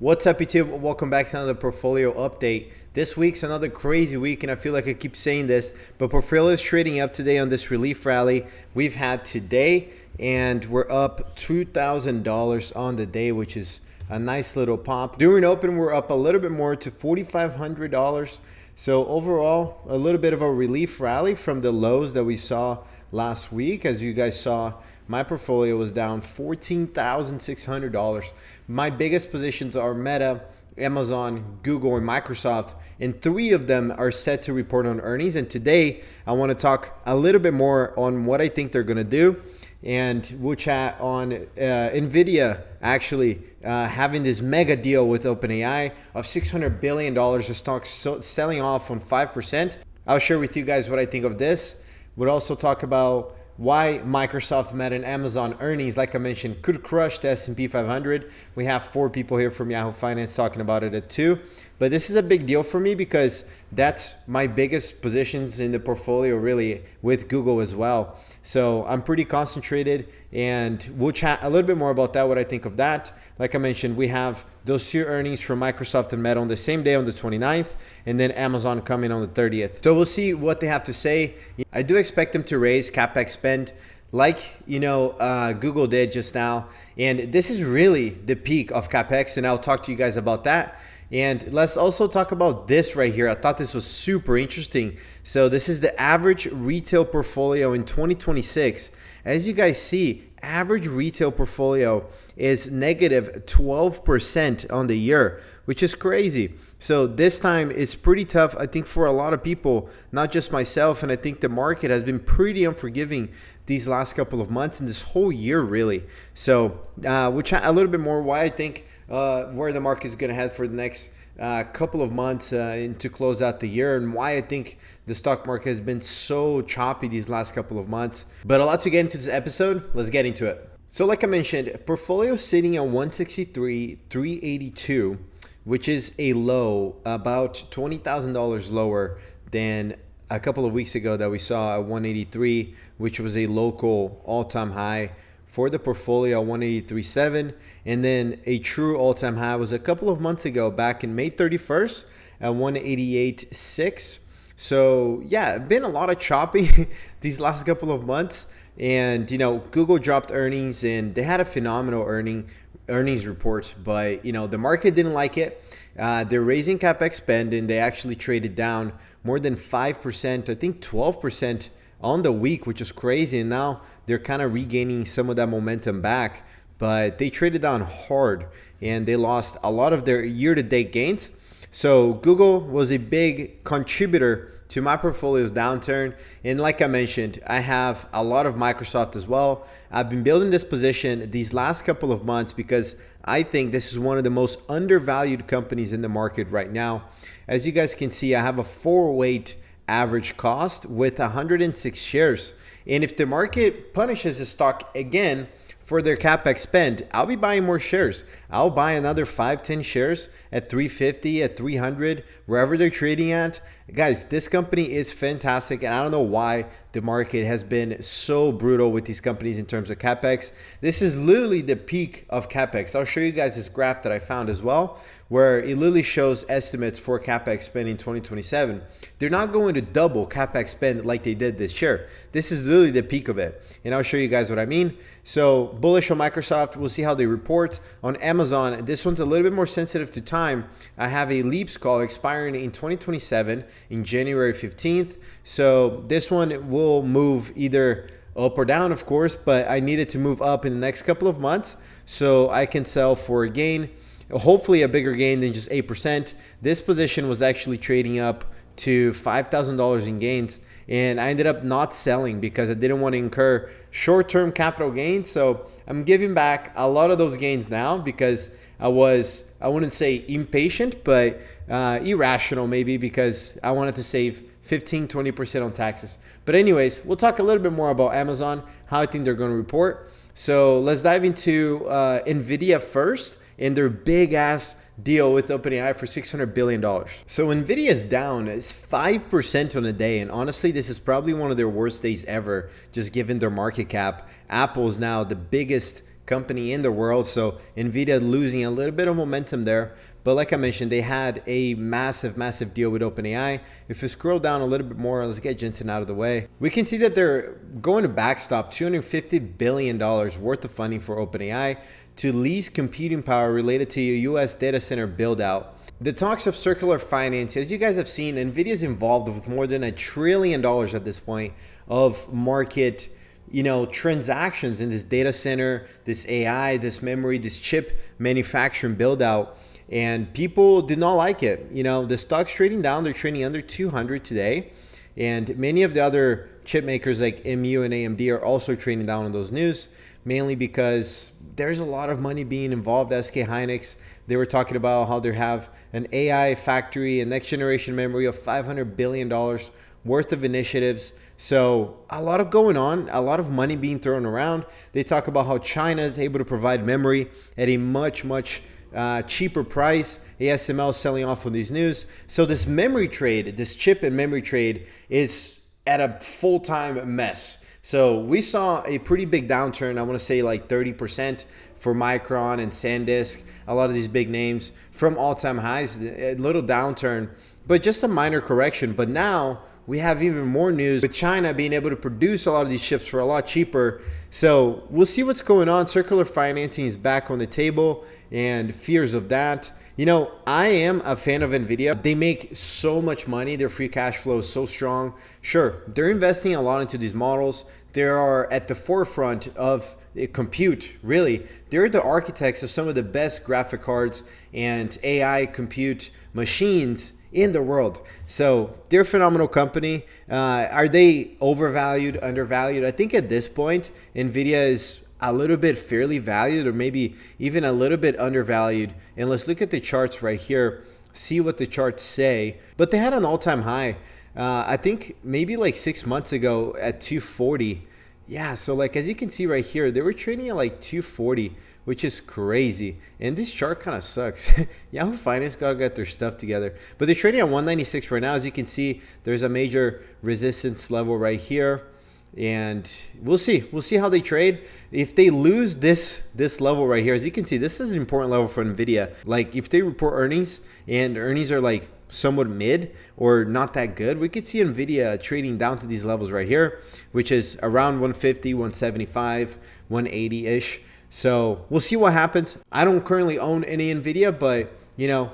What's up, YouTube? Welcome back to another portfolio update. This week's another crazy week, and I feel like I keep saying this, but portfolio is trading up today on this relief rally we've had today, and we're up $2,000 on the day, which is a nice little pop. During open, we're up a little bit more to $4,500. So overall, a little bit of a relief rally from the lows that we saw last week. As you guys saw, my portfolio was down $14,600. My biggest positions are Meta, Amazon, Google, and Microsoft, and three of them are set to report on earnings. And today, I want to talk a little bit more on what I think they're going to do. And we'll chat on Nvidia actually having this mega deal with OpenAI of $600 billion. The stock's selling off on 5%. I'll share with you guys what I think of this. We'll also talk about why Microsoft, Meta, and Amazon earnings, like I mentioned, could crush the S&P 500. We have 4 people here from Yahoo Finance talking about it at 2. But this is a big deal for me because that's my biggest positions in the portfolio, really, with Google as well. So I'm pretty concentrated, and we'll chat a little bit more about that, what I think of that. Like I mentioned, we have those 2 earnings from Microsoft and Meta on the same day on the 29th, and then Amazon coming on the 30th. So we'll see what they have to say. I do expect them to raise capex spend like Google did just now, and this is really the peak of capex, and I'll talk to you guys about that. And let's also talk about this right here. I thought this was super interesting. So this is the average retail portfolio in 2026. As you guys see, average retail portfolio is negative 12% on the year, which is crazy. So this time is pretty tough, I think, for a lot of people, not just myself. And I think the market has been pretty unforgiving these last couple of months and this whole year, really. So we'll chat a little bit more why I think where the market is going to head for the next couple of months and to close out the year, and why I think the stock market has been so choppy these last couple of months. But a lot to get into this episode. Let's get into it. So like I mentioned, portfolio sitting at 163,382, which is a low, about $20,000 lower than a couple of weeks ago that we saw at 183, which was a local all-time high for the portfolio, 183.7, and then a true all-time high was a couple of months ago, back in May 31st at 188.6. So yeah, been a lot of choppy these last couple of months. And Google dropped earnings, and they had a phenomenal earnings report, but the market didn't like it. They're raising capex spend, and they actually traded down more than 5%, I think 12% on the week, which is crazy. And now they're kind of regaining some of that momentum back, but they traded down hard and they lost a lot of their year-to-date gains. So Google was a big contributor to my portfolio's downturn. And like I mentioned, I have a lot of Microsoft as well. I've been building this position these last couple of months because I think this is one of the most undervalued companies in the market right now. As you guys can see, I have a 4-weight average cost with 106 shares. And if the market punishes the stock again for their capex spend, I'll be buying more shares. I'll buy another 5-10 shares at 350, at 300, wherever they're trading at. Guys, this company is fantastic, and I don't know why the market has been so brutal with these companies in terms of capex. This is literally the peak of capex. I'll show you guys this graph that I found as well, where it literally shows estimates for capex spend in 2027. They're not going to double capex spend like they did this year. This is literally the peak of it, and I'll show you guys what I mean. So bullish on Microsoft. We'll see how they report. On Amazon, this one's a little bit more sensitive to time. I have a leaps call expiring in 2027 in January 15th. So this one will move either up or down, of course, but I need it to move up in the next couple of months so I can sell for a gain, hopefully a bigger gain than just 8%. This position was actually trading up to $5,000 in gains, and I ended up not selling because I didn't want to incur short-term capital gains. So I'm giving back a lot of those gains now because I wouldn't say impatient, but irrational maybe, because I wanted to save 15-20% on taxes. But anyways, we'll talk a little bit more about Amazon, how I think they're going to report. So let's dive into Nvidia first and their big ass deal with OpenAI for $600 billion. So Nvidia is down 5% on a day, and honestly, this is probably one of their worst days ever, just given their market cap. Apple is now the biggest company in the world. So Nvidia losing a little bit of momentum there. But like I mentioned, they had a massive deal with OpenAI. If you scroll down a little bit more, let's get Jensen out of the way. We can see that they're going to backstop $250 billion worth of funding for OpenAI to lease computing power related to a US data center build out. The talks of circular finance, as you guys have seen, Nvidia is involved with more than $1 trillion at this point of market, transactions in this data center, this AI, this memory, this chip manufacturing build out. And people do not like it. The stock's trading down. They're trading under 200 today. And many of the other chip makers like MU and AMD are also trading down on those news, mainly because there's a lot of money being involved. SK Hynix, they were talking about how they have an AI factory and next generation memory of $500 billion worth of initiatives. So a lot of going on, a lot of money being thrown around. They talk about how China is able to provide memory at a much cheaper price. ASML is selling off on these news. So this memory trade, this chip and memory trade is at a full-time mess. So we saw a pretty big downturn. I want to say like 30% for Micron and SanDisk, a lot of these big names from all-time highs, a little downturn, but just a minor correction. But now we have even more news with China being able to produce a lot of these chips for a lot cheaper. So we'll see what's going on. Circular financing is back on the table and fears of that. I am a fan of Nvidia. They make so much money. Their free cash flow is so strong. Sure, they're investing a lot into these models. They are at the forefront of compute, really. They're the architects of some of the best graphic cards and AI compute machines in the world. So they're a phenomenal company. Are they overvalued, undervalued? I think at this point, Nvidia is a little bit fairly valued, or maybe even a little bit undervalued. And let's look at the charts right here, see what the charts say. But they had an all-time high, I think maybe like 6 months ago at 240. Yeah, so like as you can see right here, they were trading at like 240, which is crazy. And this chart kind of sucks. Yahoo Finance gotta get their stuff together. But they're trading at 196 right now. As you can see, there's a major resistance level right here. And we'll see how they trade. If they lose this level right here, as you can see, this is an important level for Nvidia. Like if they report earnings and earnings are like somewhat mid or not that good, we could see Nvidia trading down to these levels right here, which is around 150, 175, 180 ish. So we'll see what happens. I don't currently own any Nvidia, but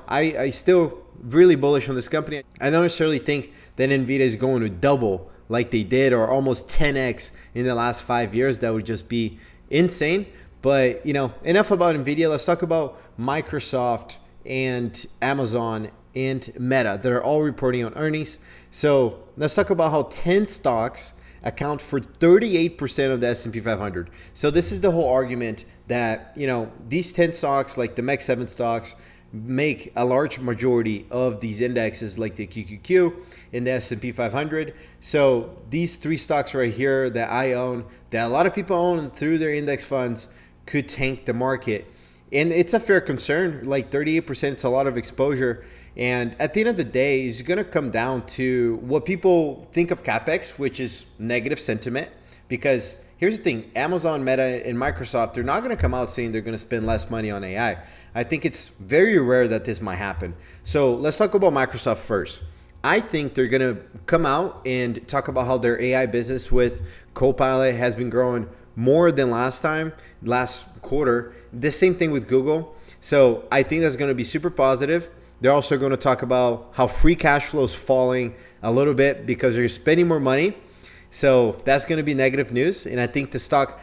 I still really bullish on this company. I don't necessarily think that Nvidia is going to double like they did, or almost 10x in the last 5 years. That would just be insane. But enough about Nvidia. Let's talk about Microsoft and Amazon and Meta. They're all reporting on earnings. So let's talk about how 10 stocks account for 38% of the S&P 500. So this is the whole argument that these 10 stocks, like the MEC 7 stocks, make a large majority of these indexes, like the QQQ in the S&P 500. So these 3 stocks right here that I own, that a lot of people own through their index funds, could tank the market. And it's a fair concern. Like 38%, it's a lot of exposure. And at the end of the day, it's going to come down to what people think of capex, which is negative sentiment. Because here's the thing, Amazon, Meta, and Microsoft, they're not going to come out saying they're going to spend less money on AI. I think it's very rare that this might happen. So let's talk about Microsoft first. I think they're going to come out and talk about how their AI business with Copilot has been growing more than last quarter. The same thing with Google. So I think that's going to be super positive. They're also going to talk about how free cash flow is falling a little bit because they're spending more money. So that's going to be negative news. And I think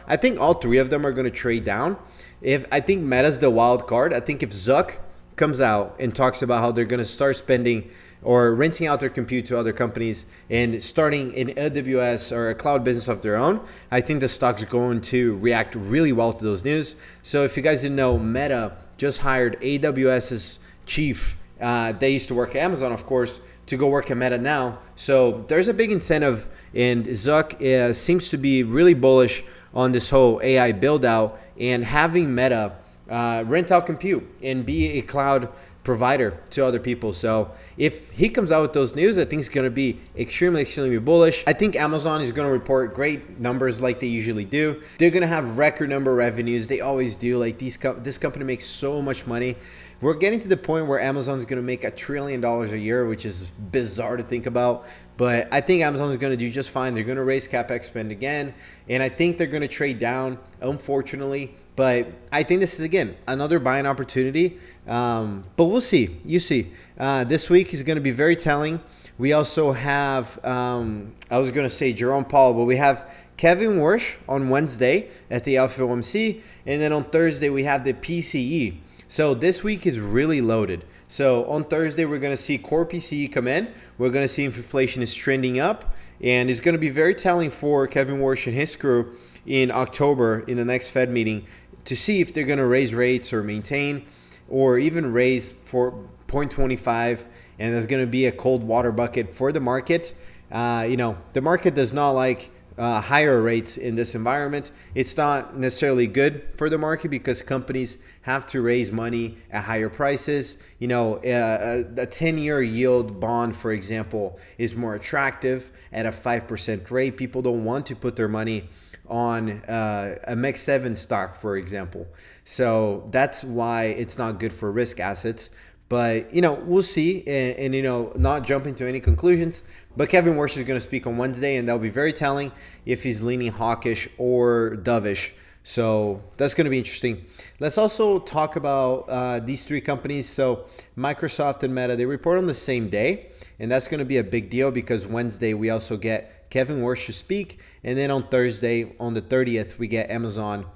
I think all 3 of them are going to trade down. I think Meta's the wild card. I think if Zuck comes out and talks about how they're going to start spending or renting out their compute to other companies and starting an AWS or a cloud business of their own, I think the stock's going to react really well to those news. So if you guys didn't know, Meta just hired AWS's chief. They used to work at Amazon, of course, to go work at Meta now. So there's a big incentive, and Zuck seems to be really bullish on this whole AI build out, and having Meta rent out compute and be a cloud provider to other people. So if he comes out with those news, I think it's going to be extremely bullish. I think Amazon is going to report great numbers like they usually do. They're going to have record number revenues. They always do. Like this company makes so much money. We're getting to the point where Amazon is going to make $1 trillion a year, which is bizarre to think about. But I think Amazon is going to do just fine. They're going to raise capex spend again, and I think they're going to trade down, unfortunately. But I think this is, again, another buying opportunity. But we'll see. You see. This week is going to be very telling. We also have, I was going to say Jerome Powell, but we have Kevin Warsh on Wednesday at the FOMC. And then on Thursday, we have the PCE. So this week is really loaded. So on Thursday, we're going to see core PCE come in. We're going to see if inflation is trending up. And it's going to be very telling for Kevin Warsh and his crew in October in the next Fed meeting to see if they're going to raise rates or maintain or even raise for 0.25. And there's going to be a cold water bucket for the market. The market does not like higher rates in this environment. It's not necessarily good for the market because companies have to raise money at higher prices. A 10-year yield bond, for example, is more attractive at a 5% rate. People don't want to put their money on a MSFT stock, for example. So that's why it's not good for risk assets. But, we'll see and not jump into any conclusions. But Kevin Warsh is going to speak on Wednesday, and that'll be very telling if he's leaning hawkish or dovish. So that's going to be interesting. Let's also talk about these three companies. So Microsoft and Meta, they report on the same day. And that's going to be a big deal because Wednesday we also get Kevin Warsh to speak. And then on Thursday, on the 30th, we get Amazon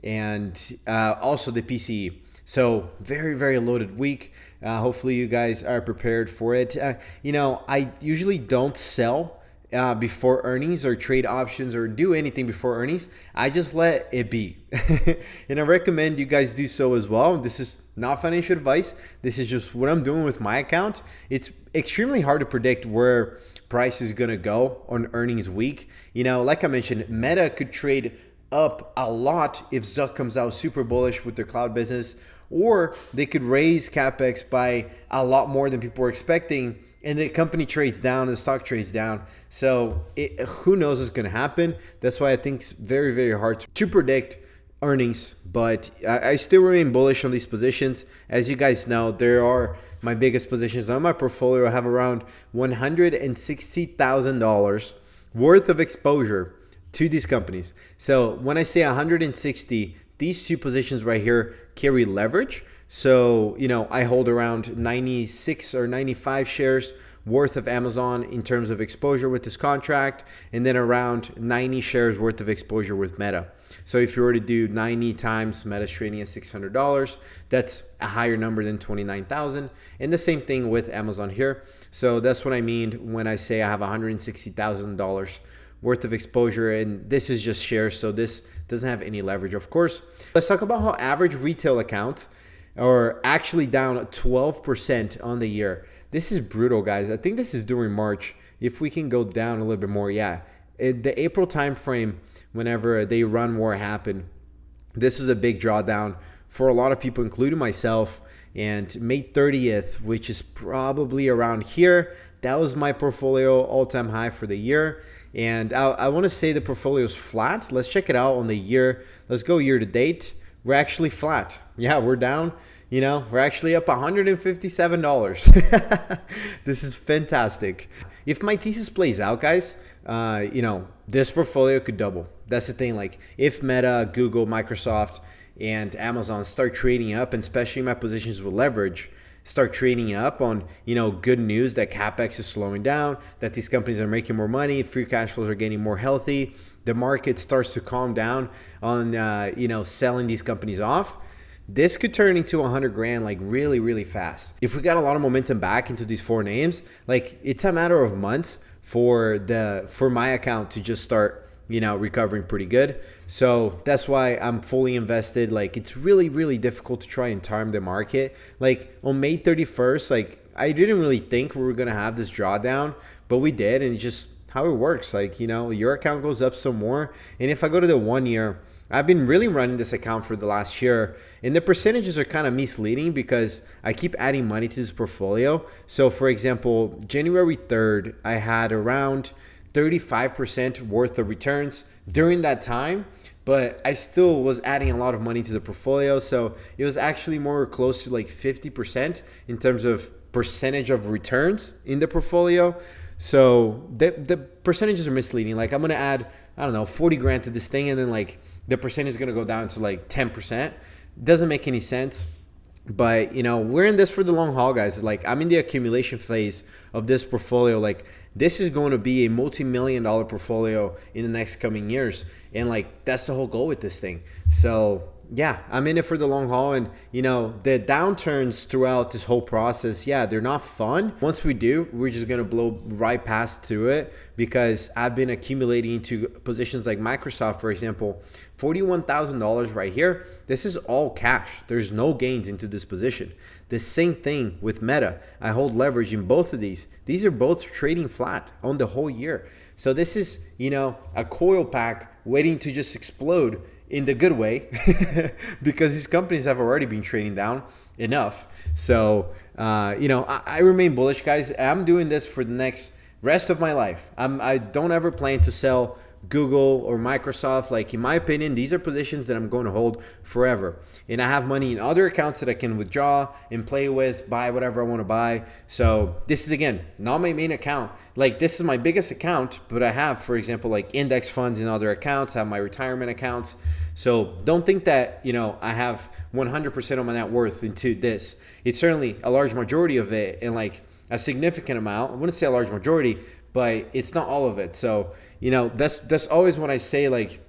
and also the PCE. So very loaded week. Hopefully you guys are prepared for it. I usually don't sell before earnings or trade options or do anything before earnings. I just let it be. And I recommend you guys do so as well. This is not financial advice. This is just what I'm doing with my account. It's extremely hard to predict where price is going to go on earnings week. Like I mentioned, Meta could trade up a lot if Zuck comes out super bullish with their cloud business, or they could raise capex by a lot more than people were expecting, and the company trades down, the stock trades down. So who knows what's going to happen? That's why I think it's very hard to predict earnings, but I still remain bullish on these positions. As you guys know, there are my biggest positions on my portfolio. I have around $160,000 worth of exposure to these companies. So when I say 160, these two positions right here carry leverage. So, I hold around 96 or 95 shares worth of Amazon in terms of exposure with this contract, and then around 90 shares worth of exposure with Meta. So if you were to do 90 times Meta's trading at $600, that's a higher number than 29,000. And the same thing with Amazon here. So that's what I mean when I say I have $160,000 worth of exposure, and this is just shares, so this doesn't have any leverage, of course. Let's talk about how average retail accounts are actually down 12% on the year. This is brutal, guys. I think this is during March. If we can go down a little bit more, yeah. In the April timeframe, whenever the Iran war happened, this was a big drawdown for a lot of people, including myself. And May 30th, which is probably around here, that was my portfolio all-time high for the year. And I want to say the portfolio is flat. Let's check it out on the year. Let's go year to date. We're actually flat. Yeah, we're down. We're actually up $157. This is fantastic. If my thesis plays out, guys, this portfolio could double. That's the thing. Like if Meta, Google, Microsoft, and Amazon start trading up, and especially my positions with leverage, start trading up on, good news that capex is slowing down, that these companies are making more money, free cash flows are getting more healthy, the market starts to calm down on, selling these companies off, this could turn into 100 grand like really fast. If we got a lot of momentum back into these four names, like it's a matter of months for my account to just start recovering pretty good. So that's why I'm fully invested. Like it's really difficult to try and time the market. Like on May 31st, like I didn't really think we were going to have this drawdown, but we did. And it's just how it works. Like, your account goes up some more. And if I go to the 1 year, I've been really running this account for the last year, and the percentages are kind of misleading because I keep adding money to this portfolio. So for example, January 3rd, I had around 35% worth of returns during that time, but I still was adding a lot of money to the portfolio. So it was actually more close to like 50% in terms of percentage of returns in the portfolio. So the percentages are misleading. Like I'm gonna add, I don't know, 40 grand to this thing, and then like the percentage is gonna go down to like 10%. Doesn't make any sense. But you know, we're in this for the long haul, guys. Like I'm in the accumulation phase of this portfolio. Like this is going to be a multi-million-dollar portfolio in the next coming years, and like that's the whole goal with this thing. So yeah, I'm in it for the long haul. And you know, the downturns throughout this whole process, yeah, they're not fun. Once we do, we're just gonna blow right past through it, because I've been accumulating into positions like Microsoft, for example, $41,000 right here. This is all cash. There's no gains into this position. The same thing with Meta. I hold leverage in both of these. These are both trading flat on the whole year. So this is, you know, a coil pack waiting to just explode in the good way because these companies have already been trading down enough. So, you know, I remain bullish, guys. I'm doing this for the next rest of my life. I don't ever plan to sell Google or Microsoft. Like in my opinion, these are positions that I'm going to hold forever. And I have money in other accounts that I can withdraw and play with, buy whatever I want to buy. So this is, again, not my main account. Like this is my biggest account, but I have, for example, like index funds in other accounts. I have my retirement accounts. So don't think that, you know, I have 100% of my net worth into this. It's certainly a large majority of it, and like a significant amount. I wouldn't say a large majority, but it's not all of it. So, you know, that's always when I say like,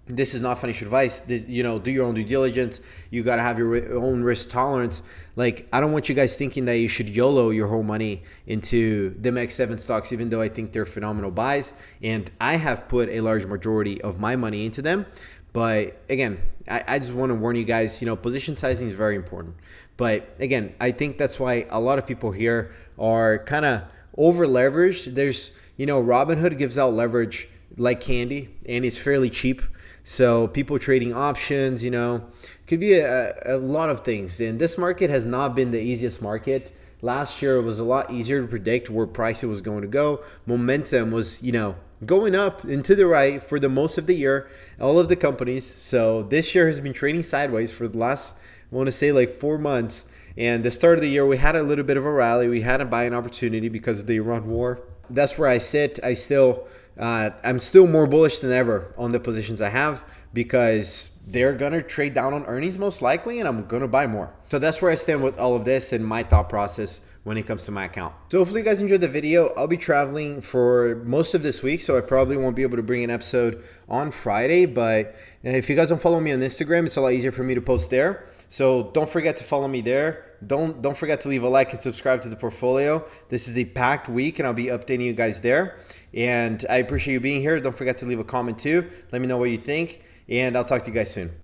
this is not financial advice. This, you know, do your own due diligence. You got to have your own risk tolerance. Like, I don't want you guys thinking that you should YOLO your whole money into the MX7 stocks, even though I think they're phenomenal buys. And I have put a large majority of my money into them. But again, I just want to warn you guys, you know, position sizing is very important. But again, I think that's why a lot of people here are kind of over leveraged. There's, you know, Robinhood gives out leverage like candy, and it's fairly cheap. So people trading options, you know, could be a lot of things. And this market has not been the easiest market. Last year it was a lot easier to predict where price was going to go. Momentum was, you know, going up and to the right for the most of the year, all of the companies. So this year has been trading sideways for the last, I want to say like 4 months. And the start of the year, we had a little bit of a rally. We had a buying opportunity because of the Iran war. That's where I sit. I'm still more bullish than ever on the positions I have, because they're going to trade down on earnings most likely, and I'm going to buy more. So that's where I stand with all of this and my thought process when it comes to my account. So hopefully you guys enjoyed the video. I'll be traveling for most of this week, so I probably won't be able to bring an episode on Friday. But if you guys don't follow me on Instagram, it's a lot easier for me to post there. So don't forget to follow me there. Don't forget to leave a like and subscribe to the portfolio. This is a packed week, and I'll be updating you guys there. And I appreciate you being here. Don't forget to leave a comment too. Let me know what you think, and I'll talk to you guys soon.